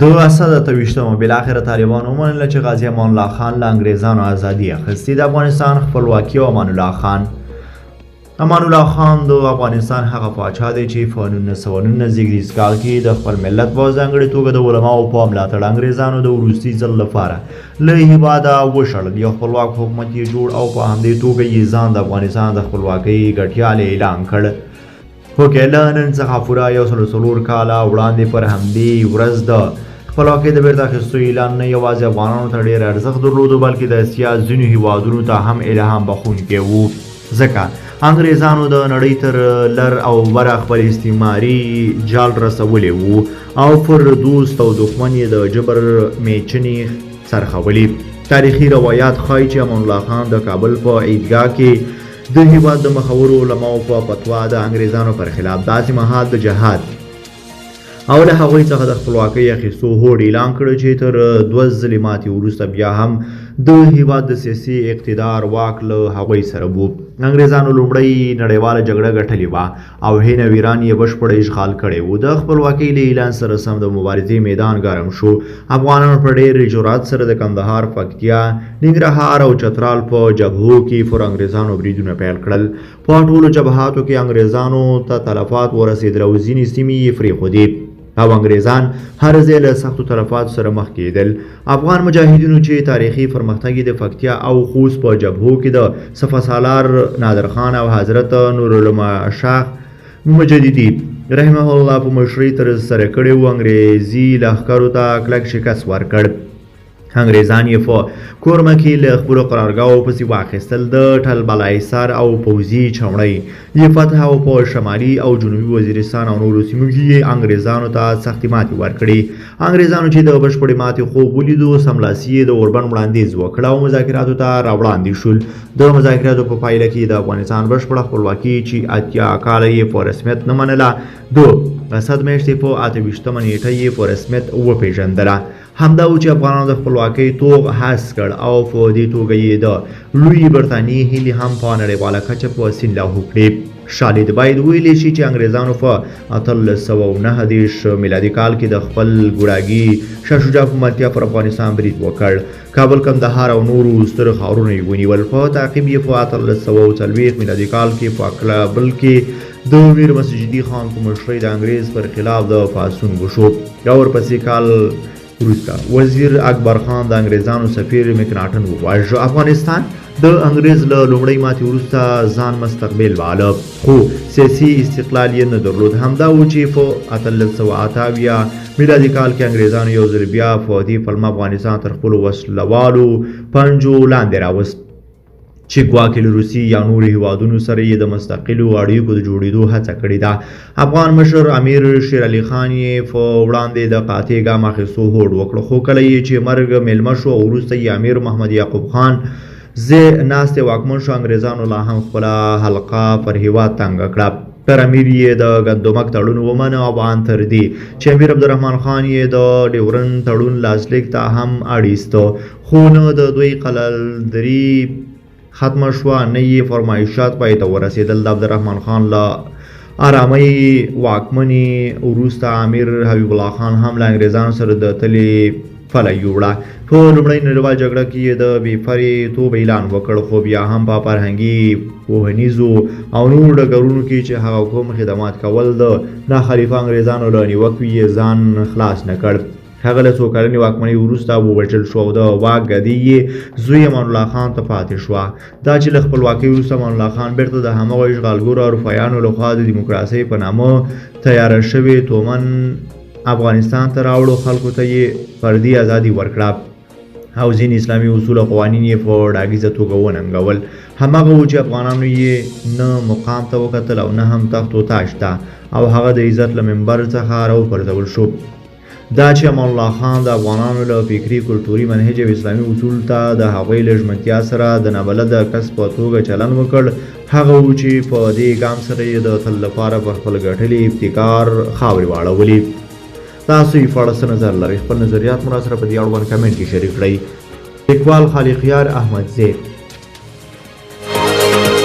د اسد اته ویشتمه بالاخره طالبانو ومنله چې غازي امان الله خان له انګریزانو ازادي اخیستې. د افغانستان خپلواکي او امان الله خان د افغانستان هغه پاچا دی چې په 1919 زیږدیز کال کې د خپل ملت په ځانګړې توګه د علماو په ملاتړ انګریزانو د وروستي ځل لپاره له هېواده وشړل. یو خپلواک حکومت یې جوړ او په همدې توګه یې ځان د افغانستان د خپلواکۍ ګټیال اعلان کړ. خو که له نن څخه پوره 104 کاله وړاندې پر همدې ورځ د خپلواکۍ د بیرته اخیستو اعلان نه یوازې افغانانو ته ډېر ارزښت درلودو بلکې د اسیا ځینو هېوادونو ته هم الهام بخښونکی و، ځکه انګریزانو د نړۍ تر لر او بره خپل استعماري جال رسولی و او پر دوست او دښمن یې د جبر میچنې څرخولي. تاریخي روایات ښایي چې امان الله خان د کابل په عیدګاه کې د هېواد د مخورو علماو په فتوا د انګریزانو پر خلاف داسې مهال د جهاد او له هغوی څخه د خپلواکۍ اخیستو هوډ اعلان کړ چې تر 2 ځلې ماتې وروسته بیا هم د هېواد د سیاسي اقتدار واک له هغوی سره و. انګریزانو لومړۍ نړیواله جګړه ګټلې وه او هند او ایران یې بشپړ اشغال کړی و. د خپلواکۍ له اعلان سره سم د مبارزې میدان ګرم شو. افغانانو په ډېر جرأت سره د کندهار، پکتیا، ننګرهار او چترال په جبهو کې پر انګریزانو بریدونه پیل کړل. په ټولو جبهاتو کې انګریزانو ته تلفات ورسېدل او ځینې سیمې یې پرېښودې او انګریزان هر ځای له سختو تلفاتو سره مخ کېدل. افغان مجاهدینو چې تاریخي پرمختګ یې د پکتیا او خوست په جبهو کې د سپه سالار نادرخان او حضرت نورالعلماء شاه مجددي رحمه الله په مشرۍ ترسره کړی و. انګریزي لښکرو ته کلک شکست ورکړ. انګریزان یې په کورمه کې له خپلو قرارګاهو پسې واخیستل. د ټلبل ایسار او پوځي چوڼۍ یې فتح او په شمالي او جنوبي وزیرستان او نورو سیمو کې یې انګریزانو ته سختې ماتې ورکړې. انګریزانو چې د بشپړې ماتې خوب ولیدو سملاسي یې د اوربند وړاندیز وکړ او مذاکراتو ته راوړاندې شول. د مذاکراتو په پایله کې د افغانستان بشپړه خپلواکي چې 80 کاله یې په رسمیت نه منله د اسد میاشتې په 28مه نیټه یې په رسمیت وپېژندله. همدا و چې افغانانو د خپلواکۍ توغ حس کړ او په دې توګه یې د لویې برټانیې هیلې هم په نړیواله کچه په سین لاهو کړې. شالید باید ویلی شي چې انګریزانو په 1839 میلادي کال کې د خپل ګوډاګي شاه شجاع په ملتیا پر افغانستان برید وکړ. کابل، کندهار او نورو ستر ښارونه یې ونیول. په تعقیب یې په 1840 میلادي کال کې په کابل کې د میر مسجدي خان په مشرۍ د انګریز پر خلاف د پاڅون وشو. یا ورپسې کال وروسته وزیر اکبر خان د انګریزانو سفیر مکناټن وواژه. افغانستان د انګریز له لومړۍ ماتې وروسته ځان مستقبل باله خو سیاسي استقلال یې نه درلود. همدا و چې په 1828 میلادي کال کې انګریزانو یو ځل بیا په دې پلمه افغانستان تر خپلو وسلوالو پنجو لاندې راوست چې ګواکې له روسیې یا نورو هېوادونو سره یې د مستقلو اړیکو د جوړېدو هڅه کړې ده. افغان مشر امیر شیر علي خان یې په وړاندې د قاطع ګام اخیستو هوډ وکړ خو کله یې چې مرګ میلمه شو او وروسته یې امیر محمد یعقوب خان زه ناستې واکمن شو انګریزانو لا هم خپله حلقه پر هېواد تنګه کړه. پر امیر یې د ګندمک تړون ومنه او ان تر دې چې امیر عبدالرحمن خان یې د ډیورن تړون لاسلیک ته هم اړیسته خو نه د دوی قلندري ختمه شوه نه یې فرمایشات پای ته ورسېدل. د عبدالرحمن خان له آرامۍ واکمنې وروسته امیر حبیب الله خان هم له انګریزانو سره د تلې پله یوړه. په لومړۍ نړیواله جګړه کې یې د بېپرېتوب اعلان وکړ خو بیا هم په فرهنګي، پوهنیزو او نورو ډګرونو کې چې هغه کوم خدمات کول د ناخلیفه انګریزانو له نیوکې یې ځان خلاص نه کړ. هغه له څو کلنې واکمنۍ وروسته ووژل شو او د واک ګدۍ یې زوی امان الله خان ته پاتې شوه. دا چې له خپلواکۍ وروسته امان الله خان بیرته د همغو اشغالګرو اروپایانو لخوا د دیموکراسۍ په نامه تیاره شوې تومن افغانستان ته راوړو. خلکو ته یې فردي ازادي ورکړه او ځینې اسلامي اصول او قوانین یې په ډاګیزه توګه وننګول. همغه و چې افغانانو یې نه مقام ته وکتل او نه هم تخت و تاج ته او هغه د عزت له منبر څخه راوپرځول شو. دا چې امان الله خان د افغانانو له فکري، کلتوري، منهج او اسلامي اصول ته د هغوی له ژمنتیا سره د نابلده کس په توګه چلن وکړ هغه و چې په دې ګام سره یې د تل لپاره پر خپل ګټلي ابتکار خاورې واړولې. تاسو یې په اړه څه نظر لرئ؟ خپل نظریات مو راسره په دې اړوند کمنټ کې شریک کړئ. لیکوال خالق یار احمدزی.